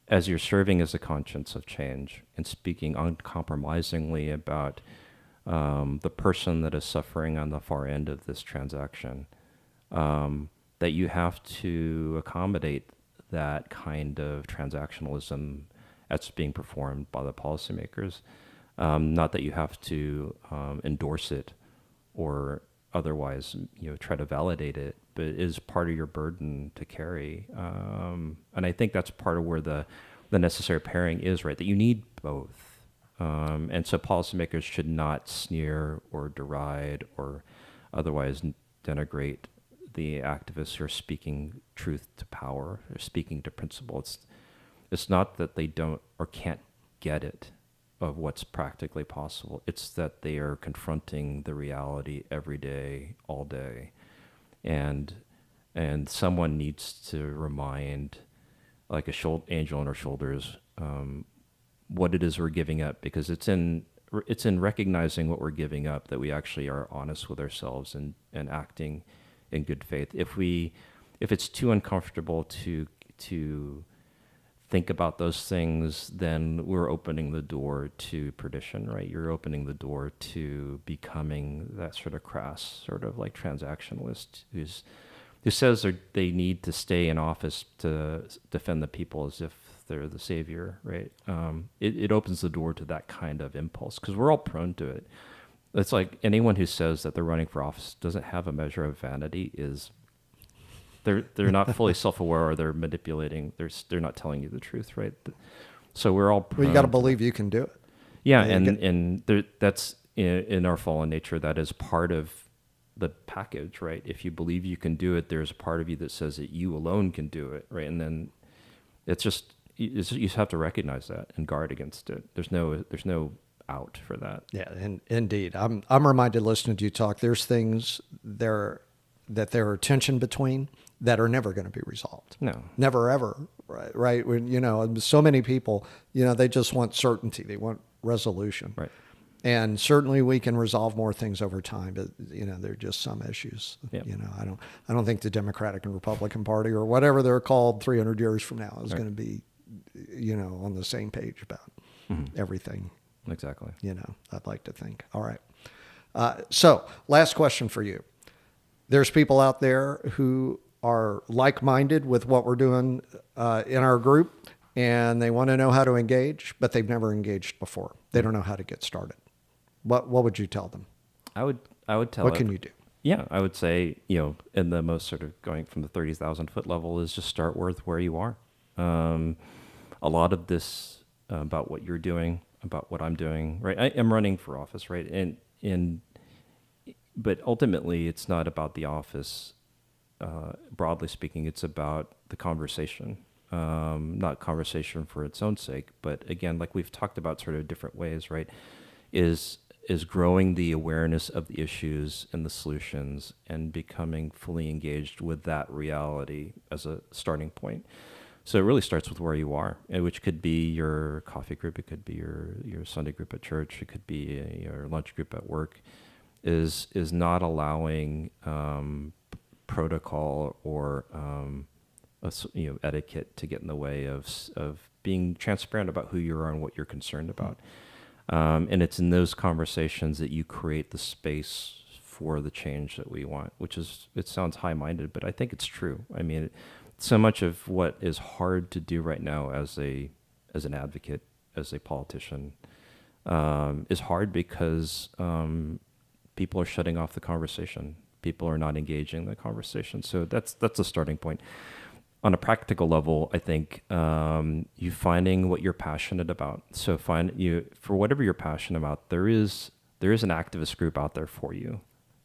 B: as you're serving as a conscience of change and speaking uncompromisingly about the person that is suffering on the far end of this transaction, that you have to accommodate that kind of transactionalism that's being performed by the policymakers. Not that you have to endorse it or otherwise, try to validate it, but it is part of your burden to carry. And I think that's part of where the necessary pairing is, right? That you need both. And so policymakers should not sneer or deride or otherwise denigrate the activists who are speaking truth to power, or speaking to principle. It's not that they don't or can't get it of what's practically possible. It's that they are confronting the reality every day, all day. And someone needs to remind, like angel on our shoulders, what it is we're giving up, because it's in recognizing what we're giving up that we actually are honest with ourselves and acting in good faith. If it's too uncomfortable to think about those things, then we're opening the door to perdition, right? You're opening the door to becoming that sort of crass, sort of like transactionalist who says they need to stay in office to defend the people as if they're the savior, right? It opens the door to that kind of impulse because we're all prone to it. It's like anyone who says that they're running for office doesn't have a measure of vanity is they're not fully self-aware, or they're manipulating. They're not telling you the truth, right? So we're all prone.
A: Well, you got to believe you can do it.
B: Yeah, and that's in our fallen nature. That is part of the package, right? If you believe you can do it, there's a part of you that says that you alone can do it, right? And then it's just you just have to recognize that and guard against it. There's no out for that.
A: Yeah, and indeed. I'm reminded listening to you talk, there's things there are tension between that are never going to be resolved.
B: No.
A: Never ever, right? When, so many people, they just want certainty. They want resolution.
B: Right.
A: And certainly we can resolve more things over time, but there are just some issues.
B: Yep.
A: I don't think the Democratic and Republican Party or whatever they're called 300 years from now is going to be, on the same page about everything.
B: Exactly.
A: I'd like to think. All right. So last question for you. There's people out there who are like-minded with what we're doing in our group, and they want to know how to engage, but they've never engaged before. They don't know how to get started. What would you tell them?
B: I would tell.
A: What can you do?
B: Yeah, I would say, in the most sort of going from the 30,000 foot level is just start with where you are. A lot of this about what you're doing, about what I'm doing, right? I am running for office, right? But ultimately, it's not about the office. Broadly speaking, it's about the conversation. not conversation for its own sake, but again, like we've talked about sort of different ways, right? Is growing the awareness of the issues and the solutions and becoming fully engaged with that reality as a starting point. So it really starts with where you are, which could be your coffee group, it could be your Sunday group at church, it could be your lunch group at work, is not allowing protocol or etiquette to get in the way of being transparent about who you are and what you're concerned about. And it's in those conversations that you create the space for the change that we want, which is, it sounds high-minded, but I think it's true. I mean, so much of what is hard to do right now as an advocate, as a politician, is hard because people are shutting off the conversation. People are not engaging in the conversation. So that's a starting point. On a practical level, I think you finding what you're passionate about. So for whatever you're passionate about, there is an activist group out there for you,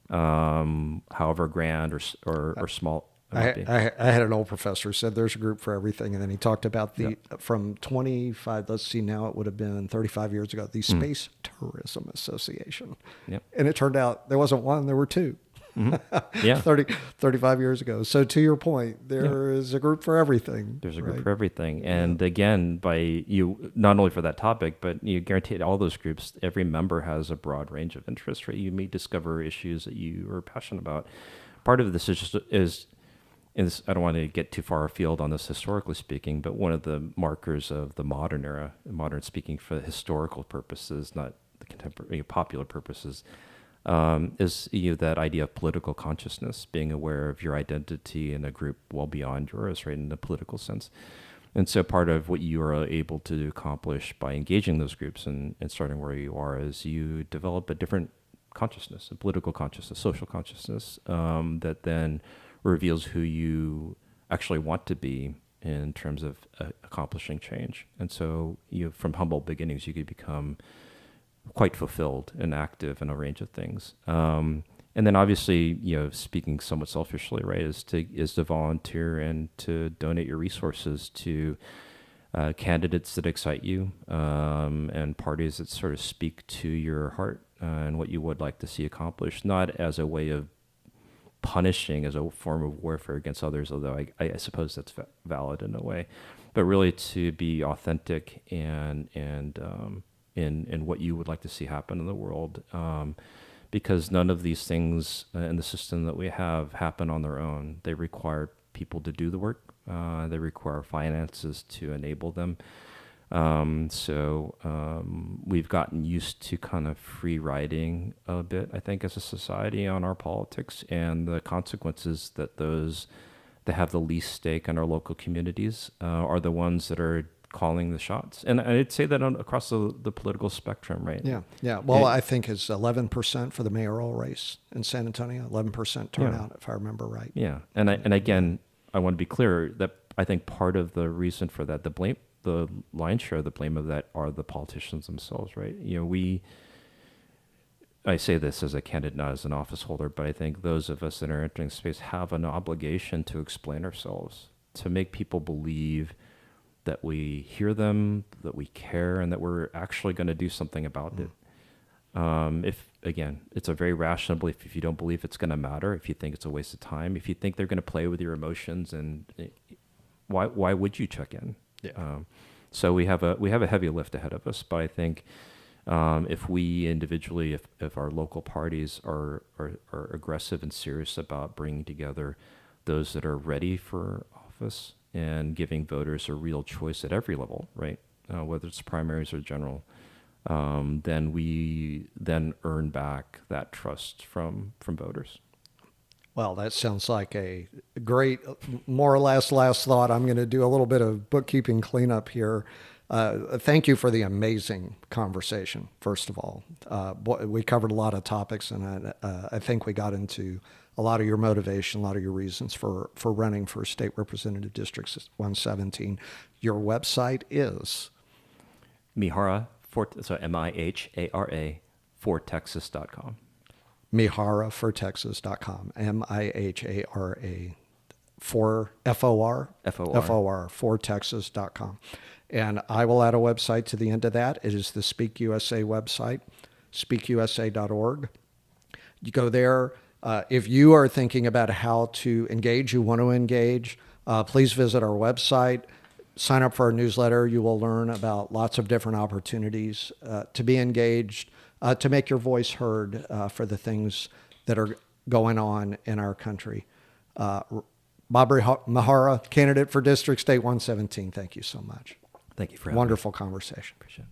B: however grand or small.
A: I had an old professor who said there's a group for everything, and then he talked about from 25. Let's see, now it would have been 35 years ago. The Space Tourism Association, and it turned out there wasn't one, there were two.
B: Yeah.
A: 35 years ago. So to your point, there is a group for everything.
B: There's a group for everything. And again, by you, not only for that topic, but you guarantee all those groups, every member has a broad range of interest, right? You may discover issues that you are passionate about. Part of this is I don't want to get too far afield on this historically speaking, but one of the markers of the modern era, modern speaking for historical purposes, not the contemporary popular purposes, is that idea of political consciousness, being aware of your identity in a group well beyond yours, right, in the political sense. And so part of what you are able to accomplish by engaging those groups and starting where you are is you develop a different consciousness, a political consciousness, social consciousness, that then reveals who you actually want to be in terms of accomplishing change. And so from humble beginnings, you could become quite fulfilled and active in a range of things. And then obviously, speaking somewhat selfishly, right, is to volunteer and to donate your resources to candidates that excite you, and parties that sort of speak to your heart and what you would like to see accomplished, not as a way of punishing as a form of warfare against others, although I suppose that's valid in a way, but really to be authentic and in what you would like to see happen in the world, because none of these things in the system that we have happen on their own. They require people to do the work. They require finances to enable them. So we've gotten used to kind of free riding a bit, I think, as a society on our politics, and the consequences that have the least stake in our local communities are the ones that are calling the shots. And I'd say that across the political spectrum, right?
A: Yeah. Well, I think it's 11% for the mayoral race in San Antonio, 11% turnout, if I remember right.
B: Yeah. And again, I want to be clear that I think part of the reason for that, the lion's share of the blame of that are the politicians themselves, right? I say this as a candidate, not as an office holder, but I think those of us that are entering space have an obligation to explain ourselves, to make people believe that we hear them, that we care, and that we're actually going to do something about it. If again, it's a very rational belief. If you don't believe it's going to matter, if you think it's a waste of time, if you think they're going to play with your emotions, and why would you check in?
A: Yeah.
B: So we have a heavy lift ahead of us, but I think if we individually, if our local parties are aggressive and serious about bringing together those that are ready for office and giving voters a real choice at every level, right? Whether it's primaries or general, then we earn back that trust from voters.
A: Well, that sounds like a great, more or less last thought. I'm going to do a little bit of bookkeeping cleanup here. Thank you for the amazing conversation, first of all. We covered a lot of topics, and I think we got into a lot of your motivation, a lot of your reasons for running for State Representative District 117. Your website is?
B: Mihara, so Mihara, fortexas.com.
A: Mihara for Texas.com, Mihara for FOR,
B: FOR.
A: for Texas.com. And I will add a website to the end of that. It is the Speak USA website, speakusa.org. You go there. If you are thinking about how to engage, you want to engage, please visit our website. Sign up for our newsletter. You will learn about lots of different opportunities to be engaged, to make your voice heard for the things that are going on in our country. Bob Mihara, candidate for District State 117. Thank you so much.
B: Thank you for having me.
A: Wonderful conversation.
B: Appreciate it.